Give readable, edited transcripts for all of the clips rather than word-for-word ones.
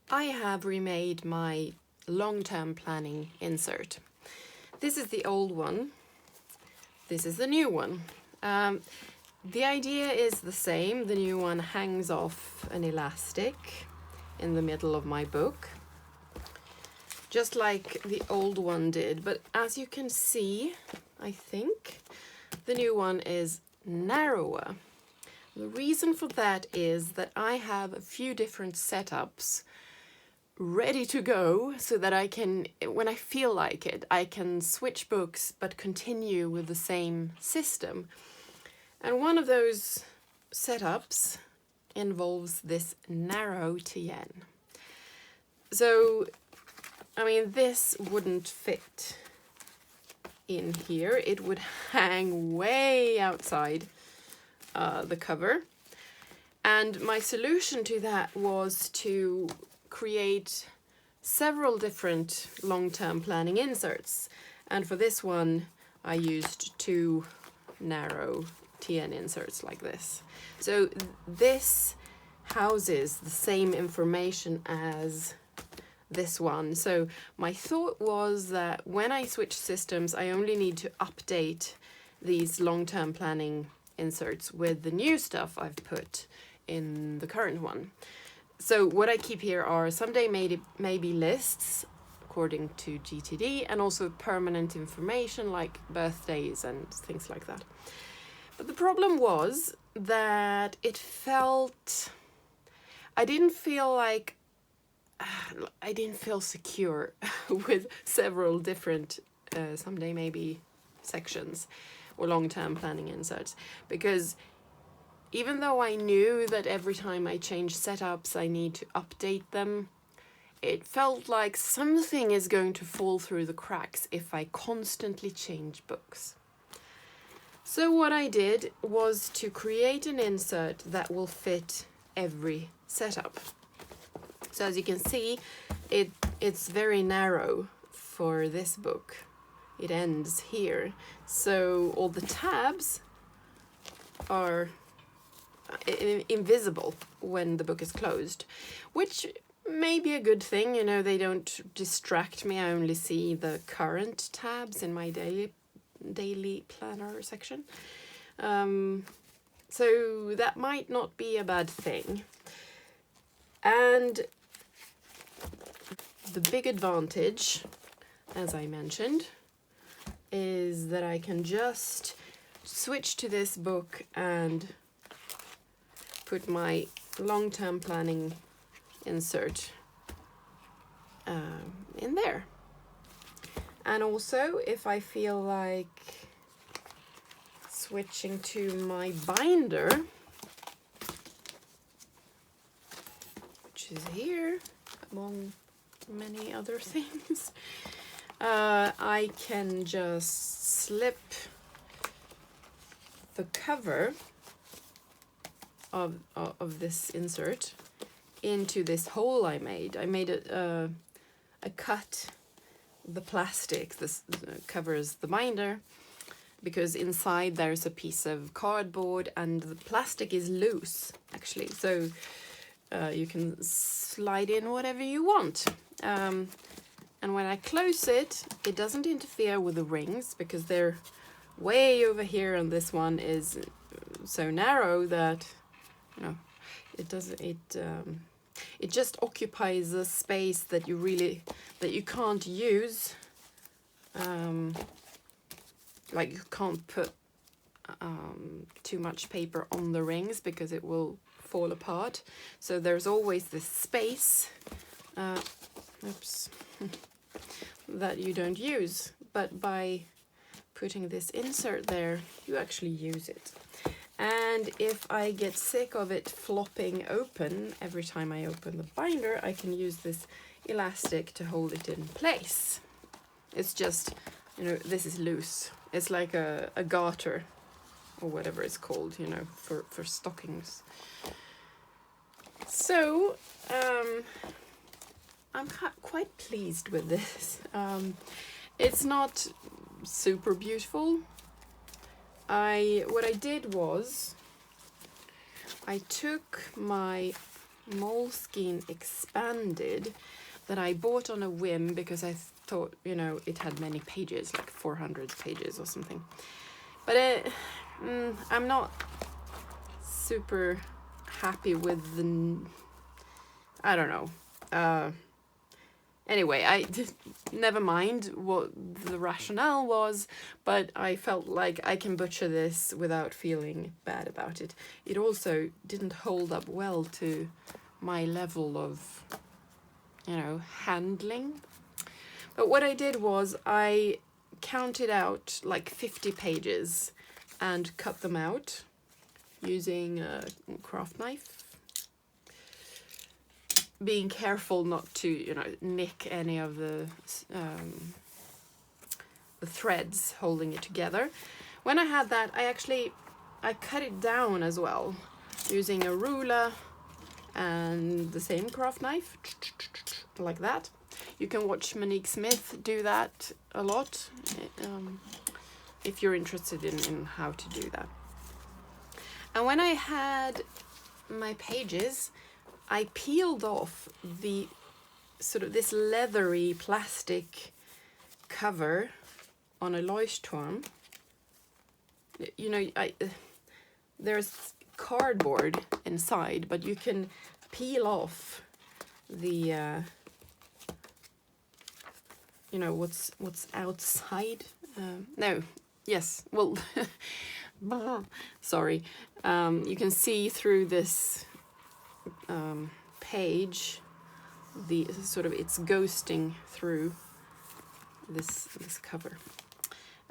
I have remade my long-term planning insert. This is the old one. This is the new one. The idea is the same. The new one hangs off an elastic in the middle of my book, just like the old one did. But as you can see, I think, the new one is narrower. The reason for that is that I have a few different setups ready to go so that I can, when I feel like it, I can switch books but continue with the same system. And one of those setups involves this narrow TN. So, I mean, this wouldn't fit in here. It would hang way outside the cover. And my solution to that was to create several different long-term planning inserts. And for this one, I used 2 narrow TN inserts like this. So this houses the same information as this one. So my thought was that when I switch systems, I only need to update these long-term planning inserts with the new stuff I've put in the current one. So what I keep here are someday maybe lists according to GTD, and also permanent information like birthdays and things like that. But the problem was that it felt, I didn't feel secure with several different someday maybe sections or long-term planning inserts, because even though I knew that every time I change setups I need to update them, it felt like something is going to fall through the cracks if I constantly change books. So what I did was to create an insert that will fit every setup. So as you can see, it's very narrow for this book. It ends here. So all the tabs are invisible when the book is closed, which may be a good thing. You know, they don't distract me. I only see the current tabs in my daily planner section. So that might not be a bad thing. And the big advantage, as I mentioned, is that I can just switch to this book and put my long-term planning insert in there. And also, if I feel like switching to my binder, which is here among many other things, I can just slip the cover of this insert into this hole I made. I made a cut. The plastic this covers the binder because inside there's a piece of cardboard and the plastic is loose actually, so you can slide in whatever you want. And when I close it, it doesn't interfere with the rings because they're way over here, and this one is so narrow that, you know, it just occupies a space that you can't use. Like you can't put too much paper on the rings because it will fall apart. So there's always this space that you don't use, but by putting this insert there, you actually use it. And if I get sick of it flopping open every time I open the binder, I can use this elastic to hold it in place. It's just, you know, this is loose. It's like a garter or whatever it's called, you know, for stockings. So I'm quite pleased with this. It's not super beautiful. What I did was I took my Moleskine Expanded that I bought on a whim because I thought, you know, it had many pages, like 400 pages or something. But I'm not super happy with the, I don't know. Anyway, never mind what the rationale was, but I felt like I can butcher this without feeling bad about it. It also didn't hold up well to my level of, you know, handling. But what I did was I counted out like 50 pages and cut them out using a craft knife, being careful not to, you know, nick any of the threads holding it together. When I had that, I cut it down as well using a ruler and the same craft knife, like that. You can watch Monique Smith do that a lot if you're interested in how to do that. And when I had my pages, I peeled off the sort of this leathery plastic cover on a Leuchtturm. You know, there's cardboard inside, but you can peel off the you know, what's outside. No, yes, well, sorry. You can see through this page, the sort of, it's ghosting through this cover.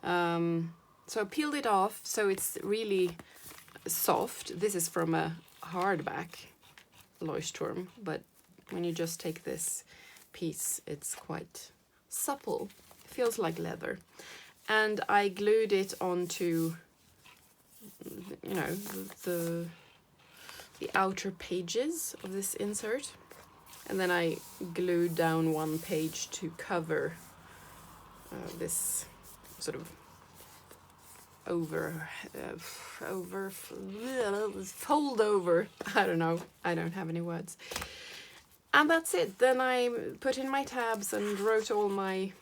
So I peeled it off, so it's really soft. This is from a hardback Leuchtturm, but when you just take this piece, it's quite supple. It feels like leather. And I glued it onto, you know, the outer pages of this insert, and then I glued down one page to cover this sort of fold over, I don't know, I don't have any words. And that's it. Then I put in my tabs and wrote all my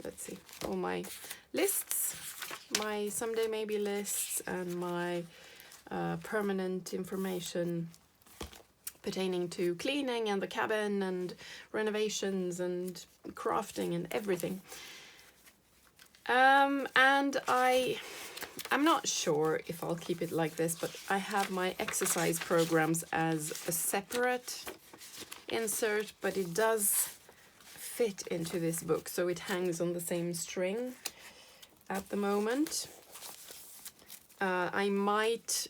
let's see, all my lists, my someday maybe lists, and my permanent information pertaining to cleaning and the cabin and renovations and crafting and everything. And I'm not sure if I'll keep it like this, but I have my exercise programs as a separate insert, but it does fit into this book, so it hangs on the same string at the moment. I might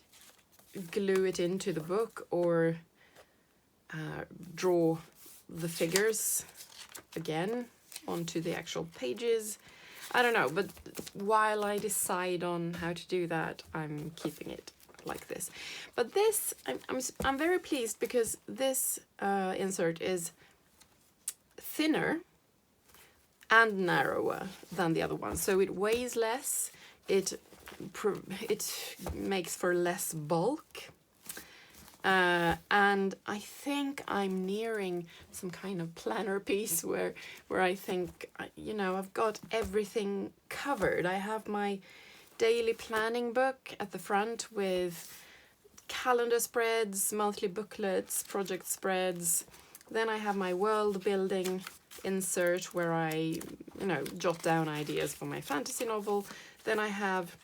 glue it into the book or draw the figures again onto the actual pages. I don't know, but while I decide on how to do that, I'm keeping it like this. But this, I'm very pleased because this insert is thinner and narrower than the other one, so it weighs less. It makes for less bulk. And I think I'm nearing some kind of planner piece where I think, you know, I've got everything covered. I have my daily planning book at the front with calendar spreads, monthly booklets, project spreads. Then I have my world building insert where I, you know, jot down ideas for my fantasy novel. Then I have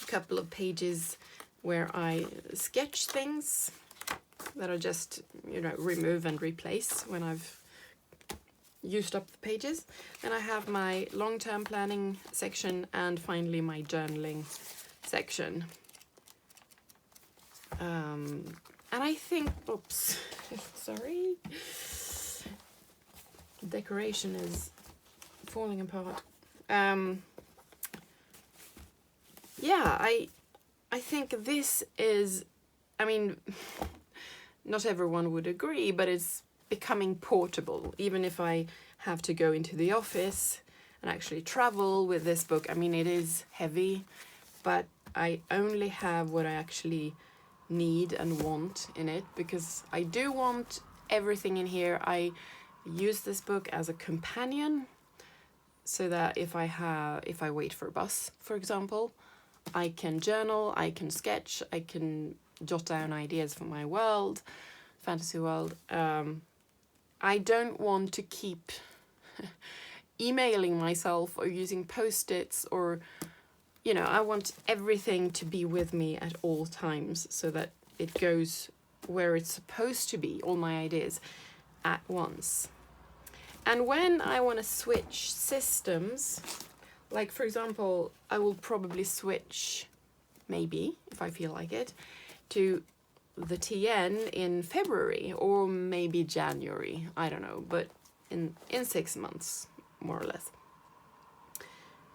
a couple of pages where I sketch things that I just, you know, remove and replace when I've used up the pages. Then I have my long-term planning section, and finally my journaling section. And I think, oops, sorry, decoration is falling apart. Yeah, I think this is, I mean, not everyone would agree, but it's becoming portable. Even if I have to go into the office and actually travel with this book, I mean, it is heavy, but I only have what I actually need and want in it, because I do want everything in here. I use this book as a companion, so that if I wait for a bus, for example, I can journal, I can sketch, I can jot down ideas for my world, fantasy world. I don't want to keep emailing myself or using post-its, or, you know, I want everything to be with me at all times, so that it goes where it's supposed to be, all my ideas at once. And when I want to switch systems, like for example, I will probably switch, maybe, if I feel like it, to the TN in February or maybe January, I don't know, but in 6 months, more or less.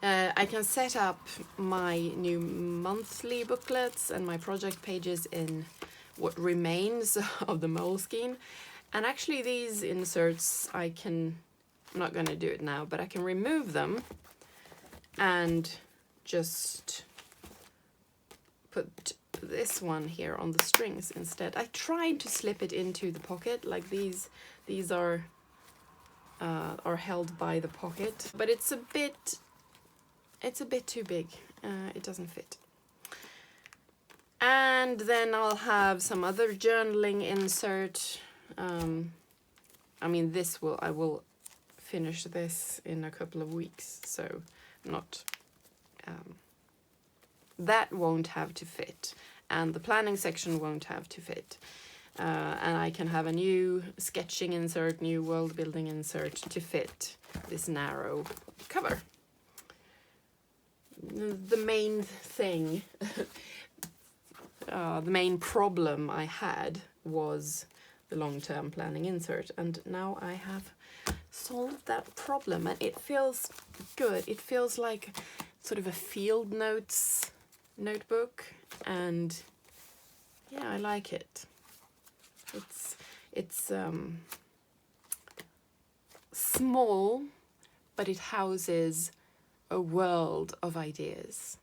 I can set up my new monthly booklets and my project pages in what remains of the Moleskine. And actually these inserts, I'm not going to do it now, but I can remove them and just put this one here on the strings instead. I tried to slip it into the pocket, like these are held by the pocket, but it's a bit too big. It doesn't fit. And then I'll have some other journaling insert. I mean, I will finish this in a couple of weeks, so not that won't have to fit, and the planning section won't have to fit. And I can have a new sketching insert, new world building insert to fit this narrow cover. The main thing, the main problem I had was the long-term planning insert, and now I have solved that problem, and it feels good. It feels like sort of a field notes notebook, and yeah, I like it. It's small, but it houses a world of ideas.